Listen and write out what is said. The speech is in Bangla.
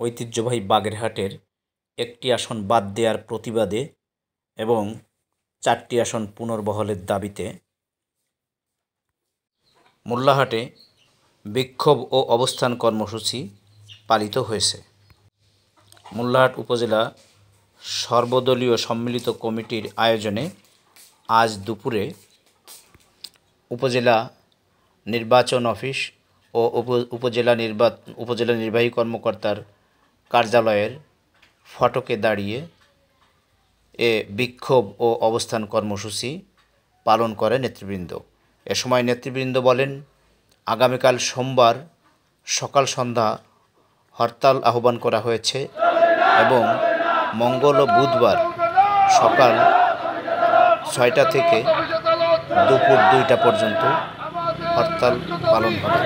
ঐতিহ্যবাহী বাগেরহাটের একটি আসন বাদ দেওয়ার প্রতিবাদে এবং 4টি আসন পুনর্বহালের দাবিতে মোল্লাহাটে বিক্ষোভ ও অবস্থান কর্মসূচি পালিত হয়েছে। মোল্লাহাট উপজেলা সর্বদলীয় সম্মিলিত কমিটির আয়োজনে আজ দুপুরে উপজেলা নির্বাচন অফিস ও উপজেলা নির্বাহী কর্মকর্তার কার্যালয়ের ফটকে দাঁড়িয়ে বিক্ষোভ ও অবস্থান কর্মসূচি পালন করে নেতৃবৃন্দ। এ সময় নেতৃবৃন্দ বলেন, আগামীকাল সোমবার সকাল সন্ধ্যা হরতাল আহ্বান করা হয়েছে এবং মঙ্গল ও বুধবার সকাল 6টা থেকে দুপুর 2টা পর্যন্ত হরতাল পালন হবে।